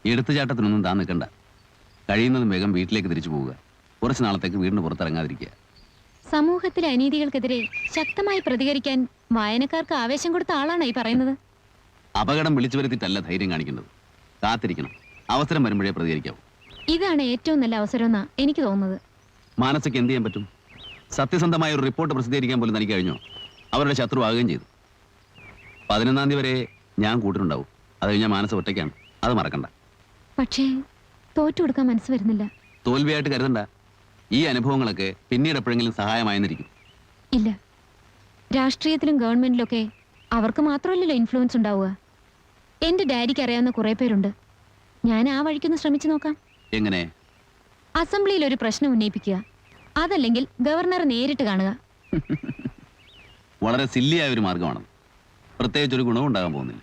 എടുത്തുചാട്ടത്തിനൊന്നും താൻ നിൽക്കണ്ട. കഴിയുന്നതും വേഗം വീട്ടിലേക്ക് തിരിച്ചു പോവുക. കുറച്ച് നാളത്തേക്ക് വീടിന് പുറത്തിറങ്ങാതിരിക്കുക. സമൂഹത്തിലെ അനീതികൾക്കെതിരെ ശക്തമായി പ്രതികരിക്കാൻ വായനക്കാർക്ക് ആവേശം കൊടുത്ത ആളാണ് ഈ പറയുന്നത്. അപകടം വിളിച്ചു വരുത്തിയിട്ടല്ല ധൈര്യം കാണിക്കേണ്ടത്. കാത്തിരിക്കണം. അവസരം വരുമ്പോഴേ പ്രതികരിക്കാവൂ. ഇതാണ് ഏറ്റവും നല്ല അവസരമെന്നാ എനിക്ക് തോന്നുന്നത്. മാനസയ്ക്ക് എന്ത് ചെയ്യാൻ പറ്റും? സത്യസന്ധമായ ഒരു റിപ്പോർട്ട് പ്രസിദ്ധീകരിക്കാൻ പോലും തനിക്ക് കഴിഞ്ഞോ? അവരുടെ ശത്രു ആകുകയും ചെയ്തു. 11-ാം തീയതി വരെ ഞാൻ കൂട്ടിനുണ്ടാവും. അത് കഴിഞ്ഞാൽ മാനസ ഒറ്റയ്ക്കാണ്. അത് മറക്കണ്ട. പക്ഷേ തോറ്റു കൊടുക്കാൻ മനസ്സ് വരുന്നില്ല. തോൽവിയായിട്ട് കരുതണ്ട. ഈ അനുഭവങ്ങളൊക്കെ പിന്നീട് എപ്പോഴെങ്കിലും സഹായമായെന്നിരിക്കും. ഇല്ല, രാഷ്ട്രീയത്തിലും ഗവൺമെന്റിലൊക്കെ അവർക്ക് മാത്രമല്ലല്ലോ ഇൻഫ്ലുവൻസ് ഉണ്ടാവുക. എന്റെ ഡാഡിക്ക് അറിയാവുന്ന കുറെ പേരുണ്ട്. ഞാൻ ആ വഴിക്കൊന്ന് ശ്രമിച്ചു നോക്കാം. എങ്ങനെ? അസംബ്ലിയിൽ ഒരു പ്രശ്നം ഉന്നയിപ്പിക്കുക, അതല്ലെങ്കിൽ ഗവർണറെ നേരിട്ട് കാണുക. വളരെ സില്ലിയായ ഒരു മാർഗമാണ്. പ്രത്യേകിച്ച് ഒരു ഗുണവും ഉണ്ടാകാൻ പോകുന്നില്ല.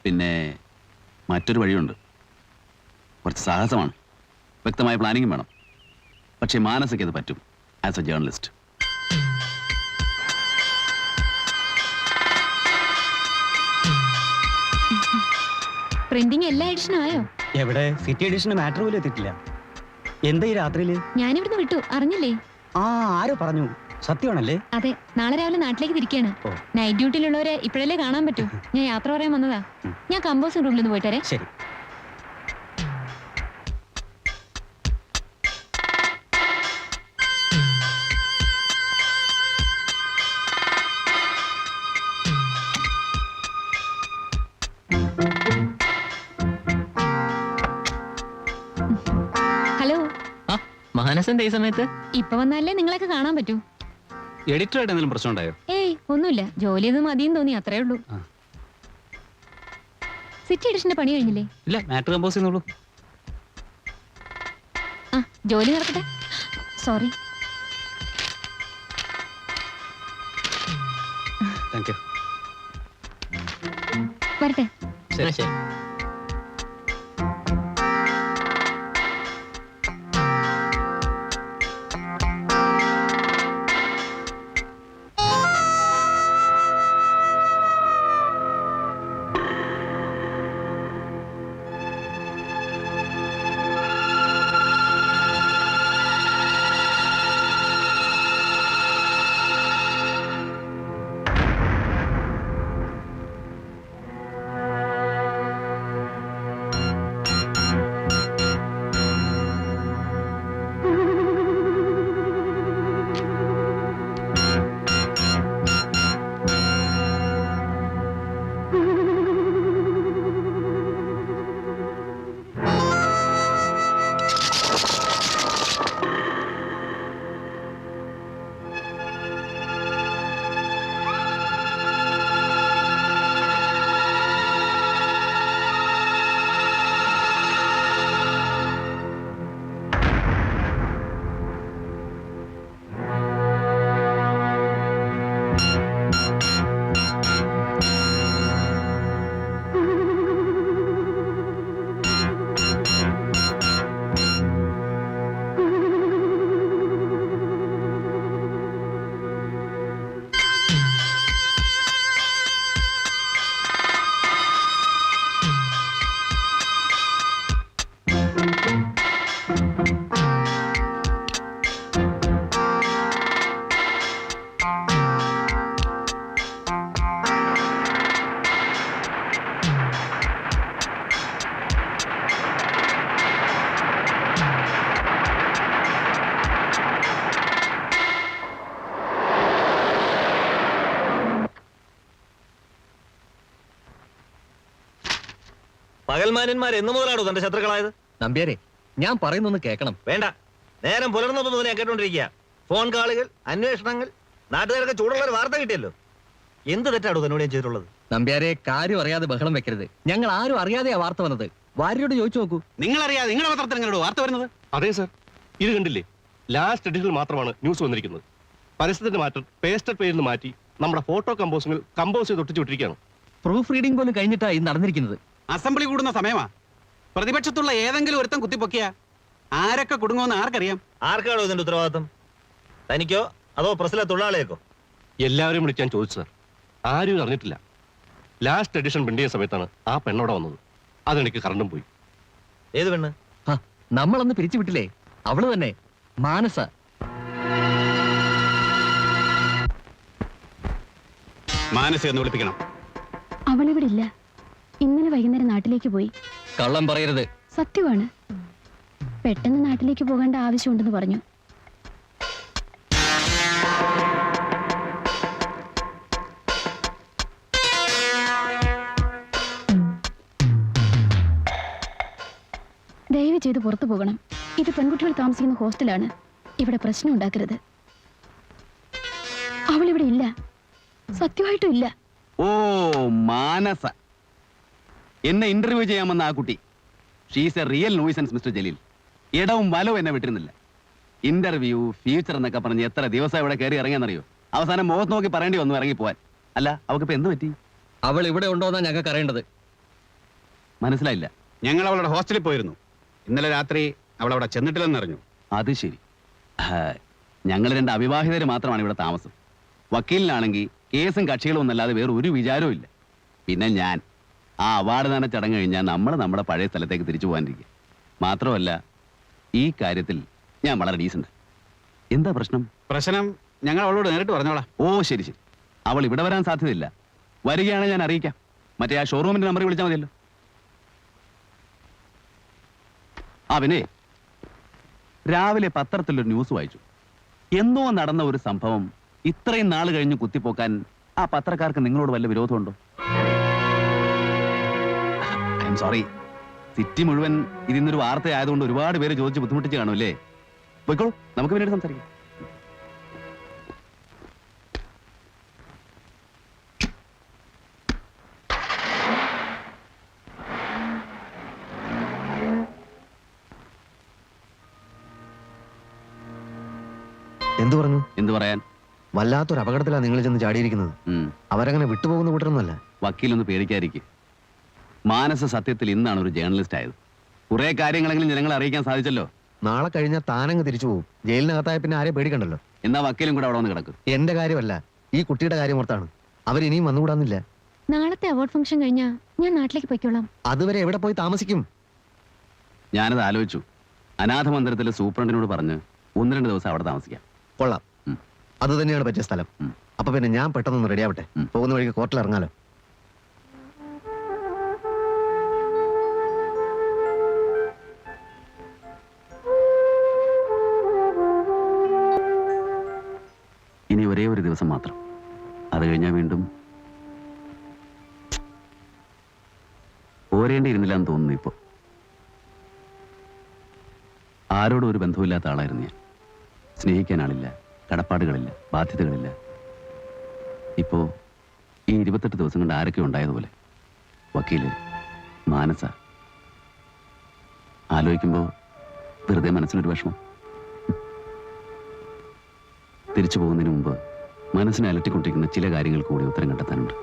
പിന്നെ മറ്റൊരു വഴിയുണ്ട്. കുറച്ച് സാഹസമാണ്. വ്യക്തമായ പ്ലാനിങ്ങും വേണം. പക്ഷേ മാനസയ്ക്ക് അത് പറ്റും ആസ് എ ജേർണലിസ്റ്റ്. പ്രിന്റിംഗ് എല്ലാ എഡിഷനും ആയോ? എവിടെ? സിറ്റി എഡിഷന് മാറ്റർ പോലും എത്തിയിട്ടില്ല. എന്താ ഈ രാത്രിയില്? ഞാനിവിടുന്ന് വിട്ടു, അറിഞ്ഞില്ലേ? ആരോ പറഞ്ഞു? സത്യമാണല്ലേ? അതെ, നാളെ രാവിലെ നാട്ടിലേക്ക് തിരിക്കുകയാണ്. നൈറ്റ് ഡ്യൂട്ടിയിലുള്ളവരെ ഇപ്പോഴല്ലേ കാണാൻ പറ്റൂ. ഞാൻ യാത്ര പറയാൻ വന്നതാ. ഞാൻ കമ്പോസിംഗ് റൂമിൽ നിന്ന് പോയിട്ടേ. ശരി. ഹലോ. മാനസന്റെ ഈ സമയത്ത് ഇപ്പൊ വന്നാലേ നിങ്ങളൊക്കെ കാണാൻ പറ്റൂ. എഡിറ്ററായിട്ട് എന്തെങ്കിലും പ്രശ്നം ഉണ്ടായോ? ഏയ് ഒന്നുമില്ല, ജോലി ഒന്നും മതിയെന്ന് തോന്നി, അത്രേ ഉള്ളൂ. സിറ്റി എഡിഷന്റെ പണി കഴിഞ്ഞില്ലേ? ഇല്ല, മാറ്റർ കമ്പോസ് ചെയ്യുന്നുള്ളൂ. ആ, ജോലി നടക്കട്ടെ. സോറി. Thank you. വരട്ടെ. ശരി ശരി. പകൽമാന്യന്മാർ എന്ന് മുതലാണോ തന്റെ ശത്രുക്കളായത്? നമ്പ്യാരെ, ഞാൻ പറയുന്നൊന്ന് കേൾക്കണം. വേണ്ട, നേരം പുലർന്നപ്പോ മുതൽ ഞാൻ കേട്ടോണ്ടിരിക്കുക. ഫോൺ കാളുകൾ, അന്വേഷണങ്ങൾ, നാട്ടുകാരൊക്കെ ചൂടുള്ള ഒരു വാർത്ത കിട്ടിയല്ലോ. എന്ത് തെറ്റാണോ തന്നോട് ഞാൻ ചെയ്തിട്ടുള്ളത്? നമ്പ്യാരെ, കാര്യം അറിയാതെ ബഹളം വെക്കരുത്. ഞങ്ങൾ ആരും അറിയാതെയാ വാർത്ത വന്നത്. വാര്യരോട് ചോദിച്ചു നോക്കൂ. നിങ്ങളറിയാതെ നിങ്ങളുടെ പത്രത്തിൽ നിങ്ങളുടെ വാർത്ത വരുന്നത്? അതെ സർ, ഇത് കണ്ടില്ലേ? ലാസ്റ്റ് എഡിഷനിൽ മാത്രമാണ് ന്യൂസ് വന്നിരിക്കുന്നത്. പരസ്യത്തിന്റെ മാറ്റം പേസ്റ്റർ പേരിൽ നിന്ന് മാറ്റി നമ്മുടെ ഫോട്ടോ കമ്പോസിംഗിൽ കമ്പോസ് ചെയ്ത് ഒട്ടിച്ചു വിട്ടിരിക്കുകയാണ്. പ്രൂഫ് റീഡിംഗ് പോലും കഴിഞ്ഞിട്ടാ ഇത് നടന്നിരിക്കുന്നത്. അസംബ്ലി കൂടുന്ന സമയമാ. പ്രതിപക്ഷത്തുള്ള ഏതെങ്കിലും ഒരുത്തം കുത്തിപ്പൊക്കിയ ആരൊക്കെ കുടുങ്ങുമെന്ന് ആർക്കറിയാം? ആർക്കാണോ ഇതിന്റെ ഉത്തരവാദിത്വം? തനിക്കോ അതോ പ്രസിലെ തൊഴിലാളിയേക്കോ? എല്ലാവരും വിളിച്ചാൻ ചോദിച്ചു സർ, ആരും അറിഞ്ഞിട്ടില്ല. ലാസ്റ്റ് എഡിഷൻ പ്രിന്റ് ചെയ്യുന്ന സമയത്താണ് ആ പെണ്ണോടെ വന്നത്. അതെനിക്ക് കറണ്ടും പോയി. ഏത് പെണ്ണ്? നമ്മളന്ന് പിരിച്ചു വിട്ടില്ലേ, അവള് തന്നെ, മാനസ. മാനസ എന്ന് വിളിപ്പിക്കണം. അവളിവിടെ ഇല്ല. ഇന്നലെ വൈകുന്നേരം നാട്ടിലേക്ക് പോയി. കള്ളം പറയരുത്. സത്യമാണ്. പെട്ടെന്ന് നാട്ടിലേക്ക് പോകേണ്ട ആവശ്യമുണ്ടെന്ന് പറഞ്ഞു. ദയവ് ചെയ്ത് പുറത്തു പോകണം. ഇത് പെൺകുട്ടികൾ താമസിക്കുന്ന ഹോസ്റ്റലാണ്. ഇവിടെ പ്രശ്നം ഉണ്ടാക്കരുത്. അവളിവിടെ ഇല്ല, സത്യമായിട്ടും ഇല്ല. ഓ മാനസ, എന്നെ ഇന്റർവ്യൂ ചെയ്യാമെന്ന ആ കുട്ടി. She's A real nuisance mister Jaleel. ഇടവും വലവും എന്നെ വിട്ടിരുന്നില്ല. ഇന്റർവ്യൂ, ഫ്യൂച്ചർ എന്നൊക്കെ പറഞ്ഞ് എത്ര ദിവസം ഇവിടെ കയറി ഇറങ്ങിയെന്നറിയോ? അവസാനം മുഖത്ത് നോക്കി പറയേണ്ടി വന്നു ഇറങ്ങിപ്പോവാൻ. അല്ല, അവക്കിപ്പോ എന്ത് പറ്റി? അവൾ ഇവിടെ ഉണ്ടോന്നാ ഞങ്ങൾക്ക് അറിയേണ്ടത്. മനസ്സിലായില്ല. ഞങ്ങൾ അവളുടെ ഹോസ്റ്റലിൽ പോയിരുന്നു. ഇന്നലെ രാത്രി അവൾ അവിടെ ചെന്നിട്ടില്ലെന്ന് അറിഞ്ഞു. അത് ശരി. ഞങ്ങൾ 2 അവിവാഹിതര് മാത്രമാണ് ഇവിടെ താമസം. വക്കീലിനാണെങ്കിൽ കേസും കക്ഷികളും ഒന്നല്ലാതെ വേറെ ഒരു വിചാരവും ഇല്ല. പിന്നെ ഞാൻ ആ അവാർഡ് ദാന ചടങ്ങ് കഴിഞ്ഞാൽ നമ്മൾ നമ്മുടെ പഴയ സ്ഥലത്തേക്ക് തിരിച്ചു പോകാനിരിക്കുക. മാത്രമല്ല, ഈ കാര്യത്തിൽ ഞാൻ വളരെ ഡീസന്റ്. എന്താ പ്രശ്നം? പ്രശ്നം ഞങ്ങൾ അവളോട് നേരിട്ട് പറഞ്ഞോളാം. ഓ ശരി ശരി. അവൾ ഇവിടെ വരാൻ സാധ്യതയില്ല. വരികയാണെങ്കിൽ ഞാൻ അറിയിക്കാം. മറ്റേ ആ ഷോറൂമിന്റെ നമ്പർ വിളിച്ചാൽ മതിയല്ലോ. ആ പിന്നെ രാവിലെ പത്രത്തിലൊരു ന്യൂസ് വായിച്ചു. എന്നോ നടന്ന ഒരു സംഭവം ഇത്രയും നാൾ കഴിഞ്ഞ് കുത്തിപ്പോക്കാൻ ആ പത്രക്കാർക്ക് നിങ്ങളോട് വല്ല വിരോധമുണ്ടോ? I'm sorry. സിറ്റി മുഴുവൻ ഇതിന്നൊരു വാർത്തയായതുകൊണ്ട് ഒരുപാട് പേര് ചോദിച്ച് ബുദ്ധിമുട്ടിച്ച് കാണുമല്ലേ? പോയിക്കോളൂ, നമുക്ക് പിന്നീട് സംസാരിക്കാം. എന്തു പറഞ്ഞു? എന്തു പറയാൻ? വല്ലാത്തൊരു അപകടത്തിലാണ് നിങ്ങൾ ചെന്ന് ചാടിയിരിക്കുന്നത്. അവരങ്ങനെ വിട്ടുപോകുന്ന കൂട്ടരൊന്നുമല്ല. വക്കീലൊന്ന് പേടിക്കാതിരിക്കും. മാനസ സത്യത്തിൽ ഇന്നാണ് ഒരു ജേർണലിസ്റ്റ് ആയത്. കുറെ കാര്യങ്ങളെങ്കിലും ജനങ്ങളെ അറിയിക്കാൻ സാധിച്ചല്ലോ. നാളെ കഴിഞ്ഞാൽ താനങ്ങ് തിരിച്ചു പോകും. ജയിലിനകത്തായ പിന്നെ ആരെ പേടിക്കണ്ടല്ലോ. എന്നാ വക്കീലും കൂടെ അവിടെ വന്ന് കിടക്കും. എന്റെ കാര്യമല്ല, ഈ കുട്ടിയുടെ കാര്യം ഓർത്താണ്. അവരിനിയും വന്നുകൂടാന്നില്ല. നാളത്തെ അവാർഡ് ഫംഗ്ഷൻ കഴിഞ്ഞാ ഞാൻ നാട്ടിലേക്ക് പൊയ്ക്കോളാം. അതുവരെ എവിടെ പോയി താമസിക്കും? ഞാനത് ആലോചിച്ചു. അനാഥ മന്ദിരത്തിലെ സൂപ്രണ്ടിനോട് പറഞ്ഞ് 1-2 ദിവസം അവിടെ താമസിക്കാം. കൊള്ളാം. അത് തന്നെയാണ് പറ്റിയ സ്ഥലം. അപ്പൊ പിന്നെ ഞാൻ പെട്ടെന്നൊന്ന് റെഡി ആവട്ടെ. പോകുന്ന വഴിക്ക് കോർട്ടിൽ ഇറങ്ങാലോ. ഇനി ഒരേ ഒരു ദിവസം മാത്രം. അത് കഴിഞ്ഞാൽ വീണ്ടും പോരേണ്ടിയിരുന്നില്ല എന്ന് തോന്നുന്നു. ഇപ്പോ ആരോടും ഒരു ബന്ധവുമില്ലാത്ത ആളായിരുന്നു ഞാൻ. സ്നേഹിക്കാൻ ആളില്ല, കടപ്പാടുകളില്ല, ബാധ്യതകളില്ല. ഇപ്പോ ഈ 28 ദിവസം കൊണ്ട് ആരൊക്കെ ഉണ്ടായതുപോലെ. വക്കീല്, മാനസ. ആലോചിക്കുമ്പോ വെറുതെ മനസ്സിനൊരു വിഷമം. തിരിച്ചു പോകുന്നതിന് മുമ്പ് മനസ്സിനെ അലട്ടിക്കൊണ്ടിരിക്കുന്ന ചില കാര്യങ്ങൾക്ക് കൂടി ഉത്തരം കണ്ടെത്താനുണ്ട്.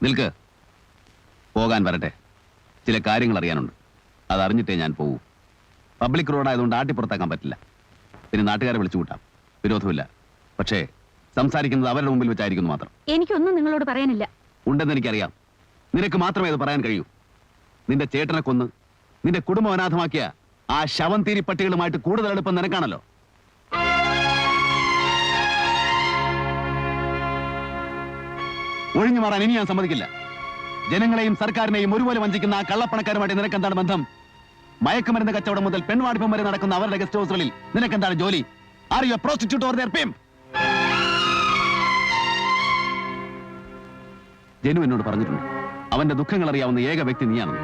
നിൽക്ക്. പോകാൻ വരട്ടെ. ചില കാര്യങ്ങൾ അറിയാനുണ്ട്. അതറിഞ്ഞിട്ടേ ഞാൻ പോകൂ. പബ്ലിക് റോഡായതുകൊണ്ട് ആട്ടിപ്പുറത്താക്കാൻ പറ്റില്ല. പിന്നെ നാട്ടുകാരെ വിളിച്ചു കൂട്ടാം, വിരോധമില്ല. പക്ഷേ സംസാരിക്കുന്നത് അവരുടെ മുമ്പിൽ വെച്ചായിരിക്കുന്നു മാത്രം. എനിക്കൊന്നും നിങ്ങളോട് പറയാനില്ല. ഉണ്ടെന്ന് എനിക്കറിയാം. നിനക്ക് മാത്രമേ അത് പറയാൻ കഴിയൂ. നിന്റെ ചേട്ടനെ കൊന്ന് നിന്റെ കുടുംബം അനാഥമാക്കിയ ആ ശവംതീരി പട്ടികളുമായിട്ട് കൂടുതൽ അടുപ്പം നിനക്കാണല്ലോ. ഒഴിഞ്ഞു മാറാൻ ഇനി ഞാൻ സമ്മതിക്കില്ല. ജനങ്ങളെയും സർക്കാരിനെയും ഒരുപോലെ വഞ്ചിക്കുന്ന ആ കള്ളപ്പണക്കാരുമായിട്ട് നിനക്കെന്താണ് ബന്ധം? മയക്കുമരുന്ന് കച്ചവടം മുതൽ പെൺവാടിപ്പം വരെ നടക്കുന്ന അവരുടെ ഗസ്റ്റ് ഹൗസുകളിൽ നിനക്കെന്താണ് ജോലി? Are you A prostitute or there pimp? ജനു എന്നോട് പറഞ്ഞിട്ടുണ്ട്, അവന്റെ ദുഃഖങ്ങൾ അറിയാവുന്ന ഏക വ്യക്തി നീയാണെന്ന്.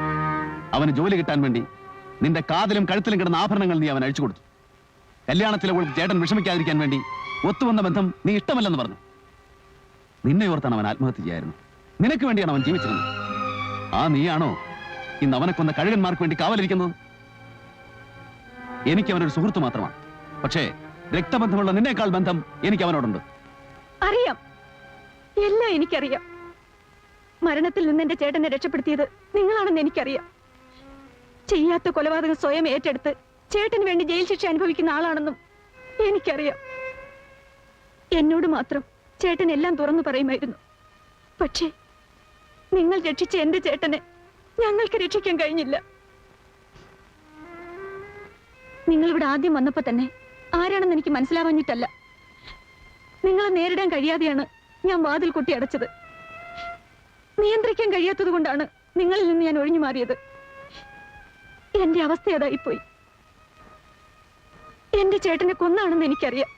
അവന് ജോലി കിട്ടാൻ വേണ്ടി നിന്റെ കാതിലും കഴുത്തിലും കിടന്ന ആഭരണങ്ങൾ നീ അവൻ അഴിച്ചു കൊടുത്തു. കല്യാണത്തിലെ ചേട്ടൻ വിഷമിക്കാതിരിക്കാൻ വേണ്ടി ഒത്തുവന്ന ബന്ധം നീ ഇഷ്ടമല്ലെന്ന് പറഞ്ഞു. നിന്നെ ഓർത്താണ് അവൻ ആത്മഹത്യ ചെയ്യായിരുന്നു. നിനക്ക് വേണ്ടിയാണ് അവൻ ജീവിച്ചിരുന്നത്. ആ നീയാണോ ഇന്ന് അവനെ കൊന്ന കഴുകന്മാർക്ക് വേണ്ടി കാവലിരിക്കുന്നത്? എനിക്ക് അവനൊരു സുഹൃത്ത് മാത്രമാണ്. പക്ഷേ രക്തബന്ധമുള്ള നിന്നേക്കാൾ ബന്ധം എനിക്ക് അവനോടുണ്ട്. അറിയാം, എല്ലാം എനിക്കറിയാം. മരണത്തിൽ നിന്ന് എന്റെ ചേട്ടനെ രക്ഷപ്പെടുത്തിയത് നിങ്ങളാണെന്ന് എനിക്കറിയാം. ചെയ്യാത്ത കൊലപാതകം സ്വയം ഏറ്റെടുത്ത് ചേട്ടന് വേണ്ടി ജയിൽ ശിക്ഷ അനുഭവിക്കുന്ന ആളാണെന്നും എനിക്കറിയാം. എന്നോട് മാത്രം ചേട്ടൻ എല്ലാം തുറന്നു പറയുമായിരുന്നു. പക്ഷേ നിങ്ങൾ രക്ഷിച്ച എന്റെ ചേട്ടനെ ഞങ്ങൾക്ക് രക്ഷിക്കാൻ കഴിഞ്ഞില്ല. നിങ്ങൾ ഇവിടെ ആദ്യം വന്നപ്പോ തന്നെ ആരാണെന്ന് എനിക്ക് മനസ്സിലാവാഞ്ഞിട്ടല്ല, നിങ്ങളെ നേരിടാൻ കഴിയാതെയാണ് ഞാൻ വാതിൽ കൊട്ടി അടച്ചത്. നിയന്ത്രിക്കാൻ കഴിയാത്തത് കൊണ്ടാണ് നിങ്ങളിൽ നിന്ന് ഞാൻ ഒഴിഞ്ഞു മാറിയത്. എന്റെ അവസ്ഥ അതായിപ്പോയി. എന്റെ ചേട്ടനെ കൊന്നാണെന്ന് എനിക്കറിയാം.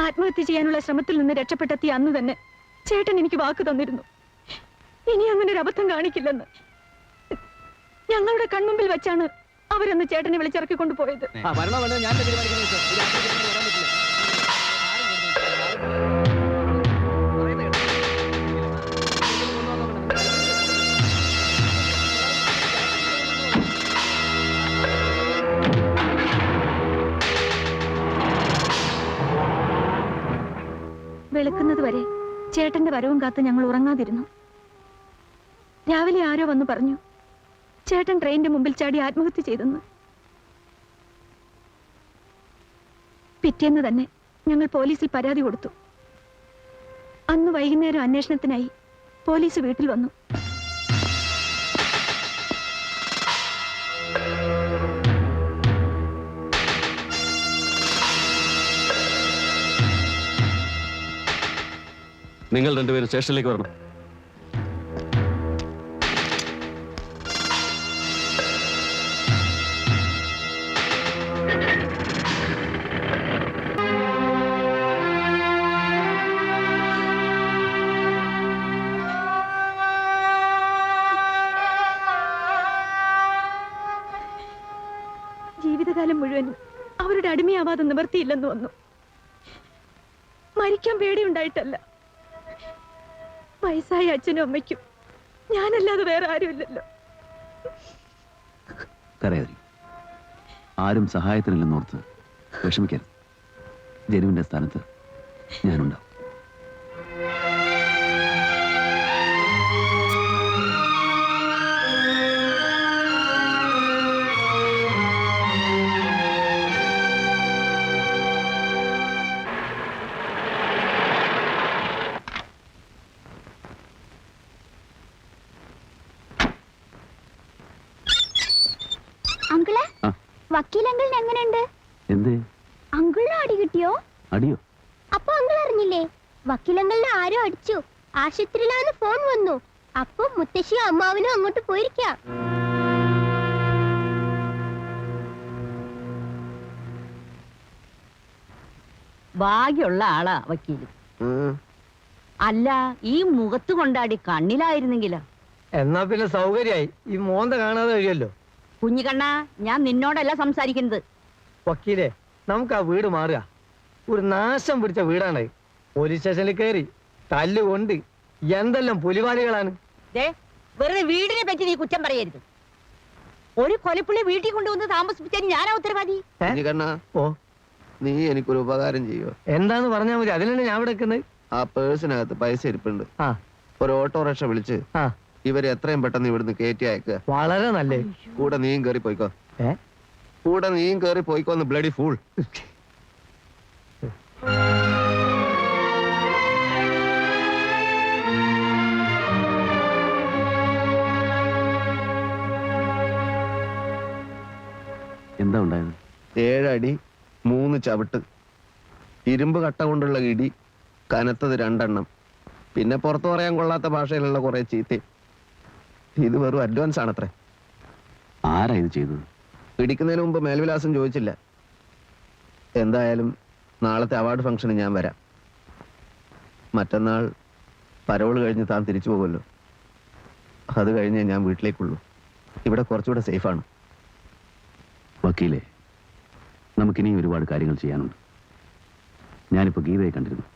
ആത്മഹത്യ ചെയ്യാനുള്ള ശ്രമത്തിൽ നിന്ന് രക്ഷപ്പെട്ടെത്തിയ അന്ന് തന്നെ ചേട്ടൻ എനിക്ക് വാക്ക് തന്നിരുന്നു, ഇനി അങ്ങനെ ഒരു അബദ്ധം കാണിക്കില്ലെന്ന്. ഞങ്ങളുടെ കൺമുമ്പിൽ വെച്ചാണ് അവരന്ന് ചേട്ടനെ വിളിച്ചിറക്കിക്കൊണ്ട് പോയത്. വെളുക്കുന്നത് വരെ ചേട്ടന്റെ വരവും കാത്ത് ഞങ്ങൾ ഉറങ്ങാതിരുന്നു. രാവിലെ ആരോ വന്നു പറഞ്ഞു ചേട്ടൻ ട്രെയിനിന്റെ മുമ്പിൽ ചാടി ആത്മഹത്യ ചെയ്തെന്ന്. പിറ്റേന്ന് തന്നെ ഞങ്ങൾ പോലീസിൽ പരാതി കൊടുത്തു. അന്ന് വൈകുന്നേരം അന്വേഷണത്തിനായി പോലീസ് വീട്ടിൽ വന്നു. നിങ്ങൾ രണ്ടുപേരും സ്റ്റേഷനിലേക്ക് വരണം. ജീവിതകാലം മുഴുവനും അവരുടെ അടിമയാവാതെ നിവർത്തിയില്ലെന്ന് വന്നു. മരിക്കാൻ പേടിയുണ്ടായിട്ടല്ല, വയസ്സായ അച്ഛനും അമ്മയ്ക്കും ഞാനല്ലാതെ വേറെ ആരുമില്ലല്ലോ. കരയാതി, ആരും സഹായത്തിനില്ലെന്നോർത്ത് വിഷമിക്കരുത്. ജനുവിന്റെ സ്ഥാനത്ത് ഞാനുണ്ടാവും. അങ്കിളെ, വക്കീലങ്കിളിന് എങ്ങനെയുണ്ട്? എന്തേ? അങ്കിളിന് അടി കിട്ടിയോ? അടിയോ? അപ്പൊ അങ്കിൾ അറിഞ്ഞില്ലേ? വക്കീലങ്ങളിനെ ആരോ അടിച്ചു. ആശുപത്രിയിലാന്ന് ഫോൺ വന്നു. അപ്പൊ മുത്തശ്ശിയും അമ്മാവനും അങ്ങോട്ട് പോയിരിക്കാം. ഭാഗ്യമുള്ള ആളാ വക്കീല്. അല്ല, ഈ മുഖത്ത് കൊണ്ടാടി കണ്ണിലായിരുന്നെങ്കിലോ? എന്നാ പിന്നെ സൗകര്യായി, ഈ മോന്ത കാണാതെ കഴിയല്ലോ. കുഞ്ഞിക്കണ്ണ, ഞാൻ നിന്നോടല്ല സംസാരിക്കുന്നത്. വക്കീലെ, നമുക്ക് ആ വീട് മാറുക. ഒരു നാശം പിടിച്ച വീടാണ്. പോലീസ് സ്റ്റേഷനിൽ കയറി തല്ലുകൊണ്ട് എന്തെല്ലാം പുലിവാലികളാണ്. വെറുതെ വീടിനെ പറ്റി നീ കുറ്റം പറയരുത്. ഒരു കൊലപ്പുള്ളി വീട്ടിൽ കൊണ്ടുവന്ന് താമസിപ്പിച്ചാൽ ഞാനാ ഉത്തരവാദി. ഓ, നീ എനിക്കൊരു ഉപകാരം ചെയ്യോ? എന്താന്ന് പറഞ്ഞാൽ മതി, അതിനാണ് ഞാൻ ഇവിടെ നിൽക്കുന്നത്. ആ പേഴ്സിനകത്ത് പൈസ ഇരിപ്പുണ്ട്. ഒരു ഓട്ടോറിക്ഷ വിളിച്ച് ഇവരെ എത്രയും പെട്ടെന്ന് ഇവിടുന്ന് കയറ്റി അയക്കുക. വളരെ നല്ലേ. കൂടെ നീയും കയറി പോയിക്കോ. കൂടെ നീയും കയറി പോയിക്കോന്ന് ബ്ലഡി ഫൂൾ. എന്താ ഉണ്ടായത്? 7 അടി 3 ചവിട്ട്, ഇരുമ്പ് കട്ട കൊണ്ടുള്ള ഇടി, കനത്തത് 2 എണ്ണം, പിന്നെ പുറത്തു പറയാൻ കൊള്ളാത്ത ഭാഷയിലുള്ള കുറെ ചീത്തയും. ഇത് വെറും അഡ്വാൻസ് ആണത്രേ. ആരാ ഇത് ചെയ്തത്? പിടിക്കുന്നതിന് മുമ്പ് മേൽവിലാസം ചോദിച്ചില്ല. എന്തായാലും നാളത്തെ അവാർഡ് ഫംഗ്ഷന് ഞാൻ വരാം. മറ്റന്നാൾ പരോൾ കഴിഞ്ഞ് താൻ തിരിച്ചു പോകുമല്ലോ. അത് കഴിഞ്ഞേ ഞാൻ വീട്ടിലേക്കുള്ളൂ. ഇവിടെ കുറച്ചുകൂടെ സേഫാണ്. വക്കീലെ, നമുക്കിനിയും ഒരുപാട് കാര്യങ്ങൾ ചെയ്യാനുണ്ട്. ഞാനിപ്പോൾ ഗീതയെ കണ്ടിരുന്നു.